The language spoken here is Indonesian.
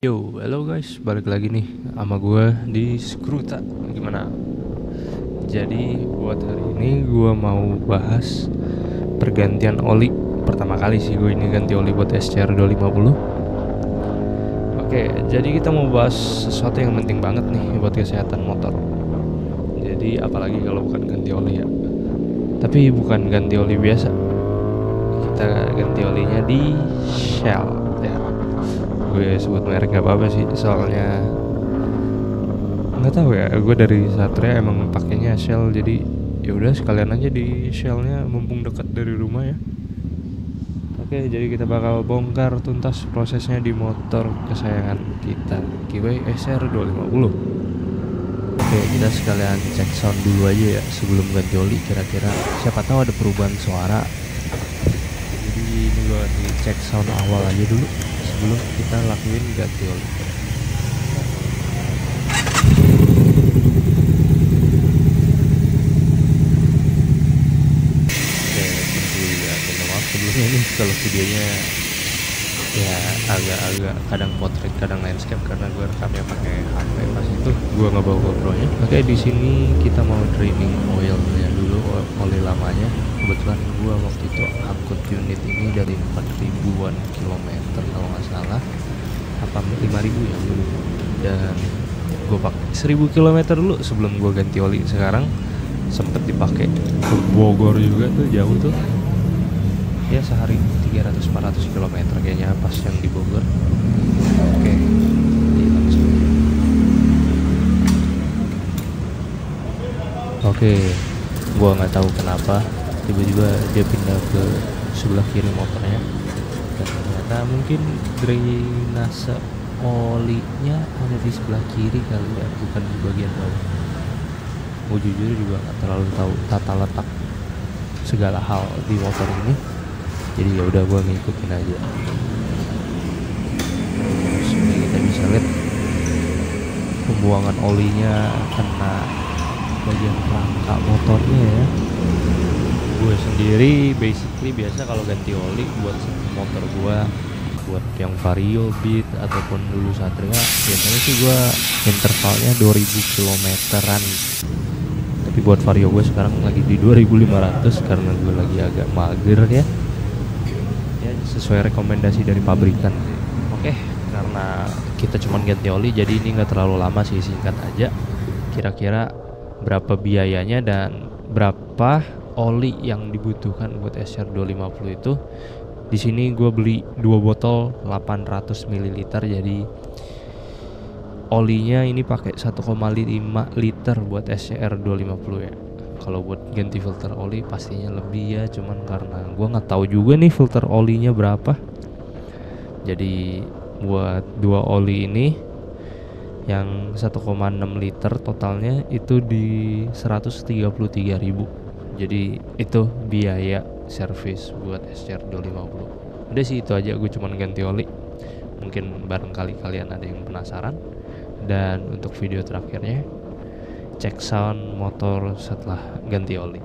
Yo, halo guys, balik lagi nih sama gue di Skruta. Gimana? Jadi buat hari ini gue mau bahas pergantian oli. Pertama kali sih gue ini ganti oli buat SCR 250. Oke, jadi kita mau bahas sesuatu yang penting banget nih buat kesehatan motor. Jadi apalagi kalau bukan ganti oli ya. Tapi bukan ganti oli biasa. Kita ganti olinya di Shell ya. Gue sebut merek gak apa-apa sih, soalnya nggak tahu ya, gue dari Satria emang pakainya Shell, jadi ya udah sekalian aja di Shellnya mumpung dekat dari rumah ya. Oke, jadi kita bakal bongkar tuntas prosesnya di motor kesayangan kita, Kiway SR 250. Oke, kita sekalian cek sound dulu aja ya sebelum ganti oli, kira-kira siapa tahu ada perubahan suara. Jadi ini gue cek sound awal aja dulu sebelum kita lakuin ganti oli. Oke, tentu ya minta maaf sebelumnya nih kalau videonya ya agak-agak kadang potret kadang landscape karena gue rekamnya pakai HP pas itu gue nggak bawa GoPro-nya. Oke, di sini kita mau draining oilnya dulu, oli lamanya. Kebetulan gue waktu itu angkut unit ini dari 4.000-an kilometer kalau nggak salah, apa 5.000 ya dulu, dan gue pakai 1.000 kilometer dulu sebelum gue ganti oli. Sekarang sempet dipakai ke Bogor juga tuh, jauh tuh ya, sehari 300-400 kilometer kayaknya pas yang di Bogor. Oke, langsung. Oke, gua nggak tahu kenapa tiba-tiba dia pindah ke sebelah kiri motornya, dan ternyata mungkin drainase olinya ada di sebelah kiri kali ya, bukan di bagian bawah. Gue jujur juga nggak terlalu tahu tata letak segala hal di motor ini, jadi ya udah gue ngikutin aja. Terus ini kita bisa lihat pembuangan olinya kena bagian rangka motornya ya. Gue sendiri basically biasa kalau ganti oli buat motor gue, buat yang Vario, Beat ataupun dulu Satria, biasanya sih gue intervalnya 2000 kilometeran. Tapi buat Vario gue sekarang lagi di 2500 karena gue lagi agak mager ya, sesuai rekomendasi dari pabrikan. Oke, karena kita cuma ganti oli jadi ini nggak terlalu lama sih, singkat aja. Kira-kira berapa biayanya dan berapa oli yang dibutuhkan buat SR 250 itu. Di sini gue beli 2 botol 800 ml, jadi olinya ini pakai 1,5 liter buat SCR 250 ya. Kalau buat ganti filter oli pastinya lebih ya, cuman karena gue nggak tahu juga nih filter olinya berapa. Jadi buat 2 oli ini yang 1,6 liter totalnya itu di 133.000. Jadi itu biaya servis buat SCR 250. Udah sih itu aja, gue cuman ganti oli. Mungkin barangkali kalian ada yang penasaran. Dan untuk video terakhirnya, cek sound motor setelah ganti oli.